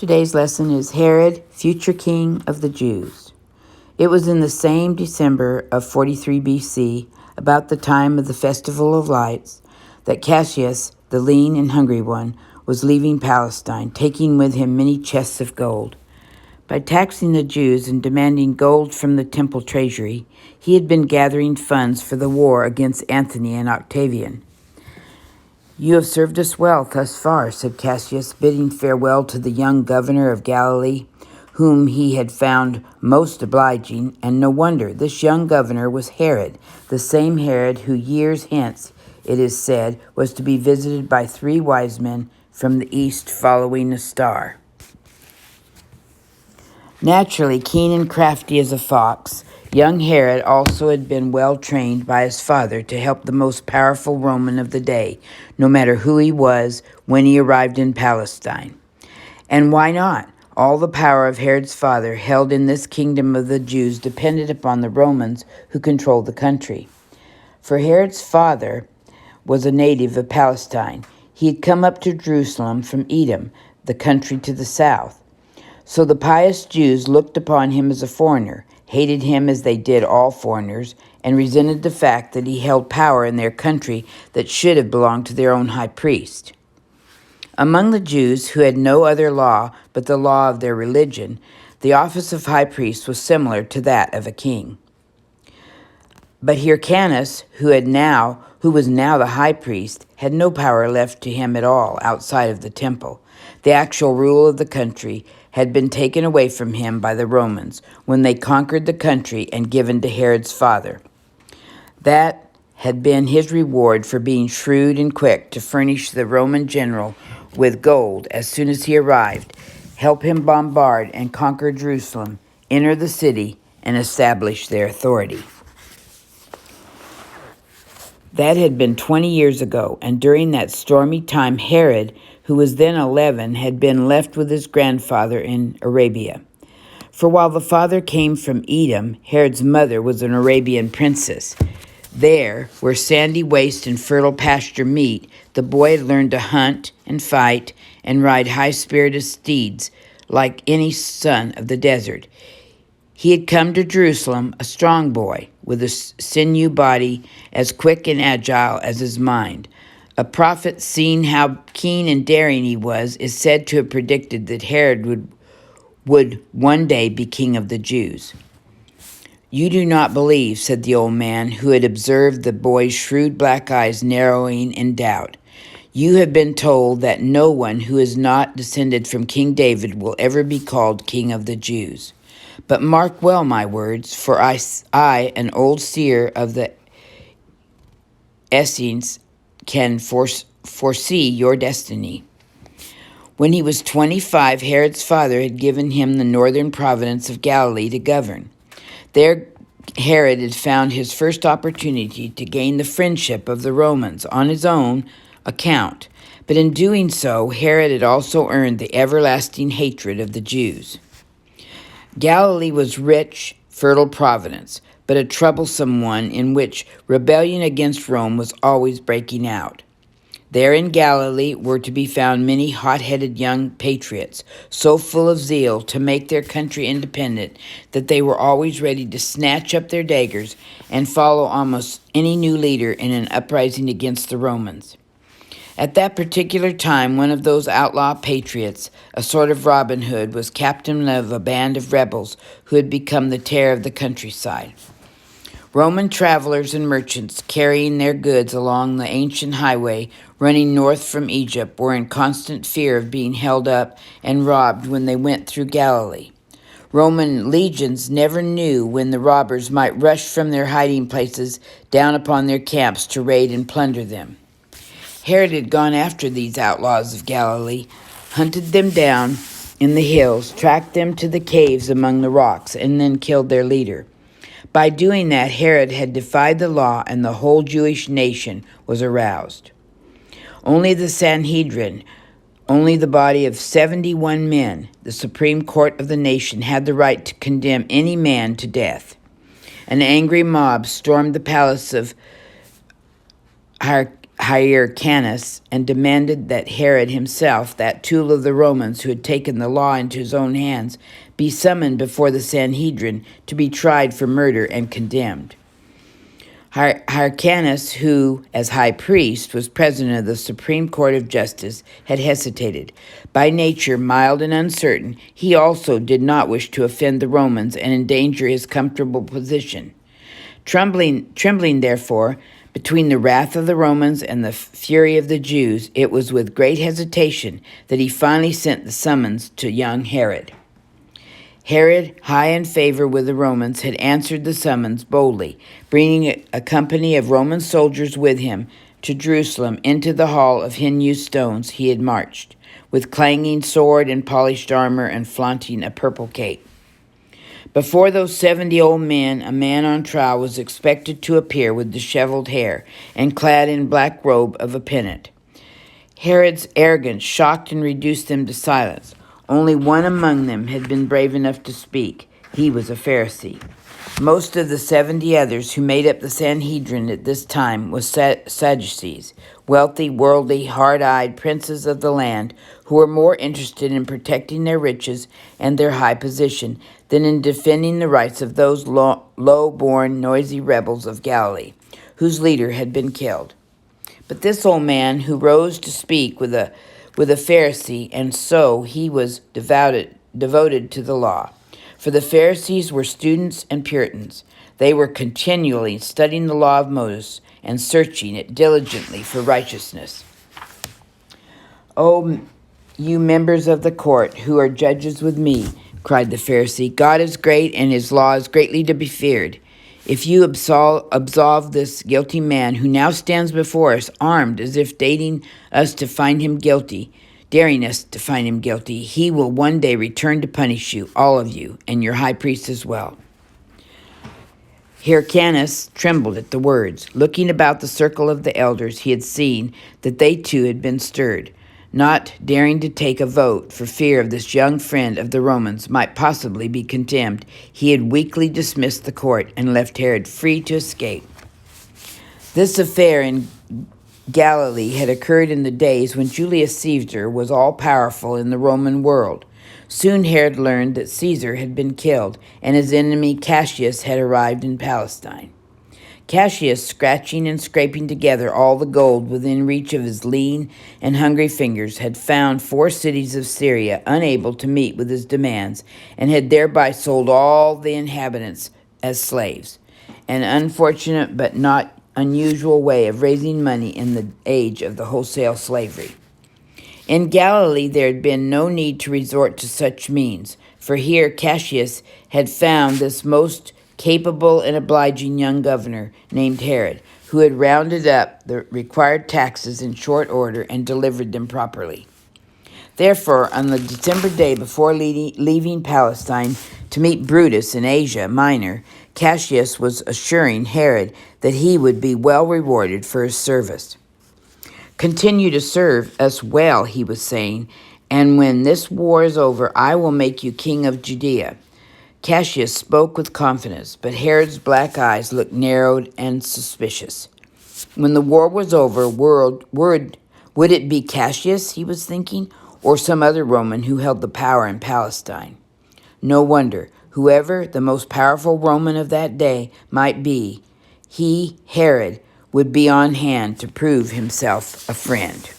Today's lesson is Herod, future king of the Jews. It was in the same December of 43 BC, about the time of the Festival of Lights, that Cassius, the lean and hungry one, was leaving Palestine, taking with him many chests of gold. By taxing the Jews and demanding gold from the temple treasury, he had been gathering funds for the war against Antony and Octavian. "You have served us well thus far," said Cassius, bidding farewell to the young governor of Galilee, whom he had found most obliging, and no wonder. This young governor was Herod, the same Herod who years hence, it is said, was to be visited by 3 wise men from the east following a star. Naturally keen and crafty as a fox, young Herod also had been well trained by his father to help the most powerful Roman of the day, no matter who he was, when he arrived in Palestine. And why not? All the power of Herod's father held in this kingdom of the Jews depended upon the Romans who controlled the country. For Herod's father was a native of Palestine. He had come up to Jerusalem from Edom, the country to the south. So the pious Jews looked upon him as a foreigner, hated him as they did all foreigners, and resented the fact that he held power in their country that should have belonged to their own high priest. Among the Jews, who had no other law but the law of their religion, the office of high priest was similar to that of a king. But Hyrcanus, who was now the high priest, had no power left to him at all outside of the temple. The actual rule of the country had been taken away from him by the Romans when they conquered the country and given to Herod's father. That had been his reward for being shrewd and quick to furnish the Roman general with gold as soon as he arrived, help him bombard and conquer Jerusalem, enter the city, and establish their authority. That had been 20 years ago, and during that stormy time Herod, who was then 11, had been left with his grandfather in Arabia. For while the father came from Edom, Herod's mother was an Arabian princess. There, where sandy waste and fertile pasture meet, the boy had learned to hunt and fight and ride high-spirited steeds like any son of the desert. He had come to Jerusalem a strong boy, with a sinew body as quick and agile as his mind. A prophet, seeing how keen and daring he was, is said to have predicted that Herod would one day be king of the Jews. "You do not believe," said the old man, who had observed the boy's shrewd black eyes narrowing in doubt. "You have been told that no one who is not descended from King David will ever be called king of the Jews. But mark well my words, for I, an old seer of the Essenes, can foresee your destiny." When he was 25, Herod's father had given him the northern province of Galilee to govern. There Herod had found his first opportunity to gain the friendship of the Romans on his own account. But in doing so, Herod had also earned the everlasting hatred of the Jews. Galilee was rich, fertile province, but a troublesome one in which rebellion against Rome was always breaking out. There in Galilee were to be found many hot-headed young patriots, so full of zeal to make their country independent that they were always ready to snatch up their daggers and follow almost any new leader in an uprising against the Romans. At that particular time, one of those outlaw patriots, a sort of Robin Hood, was captain of a band of rebels who had become the terror of the countryside. Roman travelers and merchants carrying their goods along the ancient highway running north from Egypt were in constant fear of being held up and robbed when they went through Galilee. Roman legions never knew when the robbers might rush from their hiding places down upon their camps to raid and plunder them. Herod had gone after these outlaws of Galilee, hunted them down in the hills, tracked them to the caves among the rocks, and then killed their leader. By doing that, Herod had defied the law, and the whole Jewish nation was aroused. Only the Sanhedrin, only the body of 71 men, the supreme court of the nation, had the right to condemn any man to death. An angry mob stormed the palace of Hyrcanus and demanded that Herod himself, that tool of the Romans who had taken the law into his own hands, be summoned before the Sanhedrin to be tried for murder and condemned. Hyrcanus, who, as high priest, was president of the Supreme Court of Justice, had hesitated. By nature mild and uncertain, he also did not wish to offend the Romans and endanger his comfortable position. Trembling, therefore, between the wrath of the Romans and the fury of the Jews, it was with great hesitation that he finally sent the summons to young Herod. Herod, high in favor with the Romans, had answered the summons boldly, bringing a company of Roman soldiers with him to Jerusalem into the hall of unused stones he had marched, with clanging sword and polished armor and flaunting a purple cape. Before those 70 old men, a man on trial was expected to appear with disheveled hair and clad in black robe of a penitent. Herod's arrogance shocked and reduced them to silence. Only one among them had been brave enough to speak. He was a Pharisee. Most of the 70 others who made up the Sanhedrin at this time was Sadducees, wealthy, worldly, hard-eyed princes of the land who were more interested in protecting their riches and their high position than in defending the rights of those low-born, noisy rebels of Galilee, whose leader had been killed. But this old man who rose to speak with a Pharisee, and so he was devoted to the law. For the Pharisees were students and Puritans. They were continually studying the law of Moses and searching it diligently for righteousness. "Oh, you members of the court who are judges with me," cried the Pharisee, "God is great and his law is greatly to be feared. If you absolve this guilty man who now stands before us, armed as if daring us to find him guilty, he will one day return to punish you, all of you, and your high priest as well." Hyrcanus trembled at the words. Looking about the circle of the elders, he had seen that they too had been stirred. Not daring to take a vote for fear of this young friend of the Romans might possibly be condemned, he had weakly dismissed the court and left Herod free to escape. This affair in Galilee had occurred in the days when Julius Caesar was all-powerful in the Roman world. Soon Herod learned that Caesar had been killed, and his enemy Cassius had arrived in Palestine. Cassius, scratching and scraping together all the gold within reach of his lean and hungry fingers, had found 4 cities of Syria unable to meet with his demands, and had thereby sold all the inhabitants as slaves. An unfortunate but not unusual way of raising money in the age of the wholesale slavery. In Galilee there had been no need to resort to such means, for here Cassius had found this most capable and obliging young governor named Herod, who had rounded up the required taxes in short order and delivered them properly. Therefore, on the December day before leaving Palestine to meet Brutus in Asia Minor, Cassius was assuring Herod that he would be well rewarded for his service. "Continue to serve us well," he was saying, "and when this war is over, I will make you king of Judea." Cassius spoke with confidence, but Herod's black eyes looked narrowed and suspicious. When the war was over, would it be Cassius, he was thinking, or some other Roman who held the power in Palestine? No wonder. Whoever the most powerful Roman of that day might be, he, Herod, would be on hand to prove himself a friend.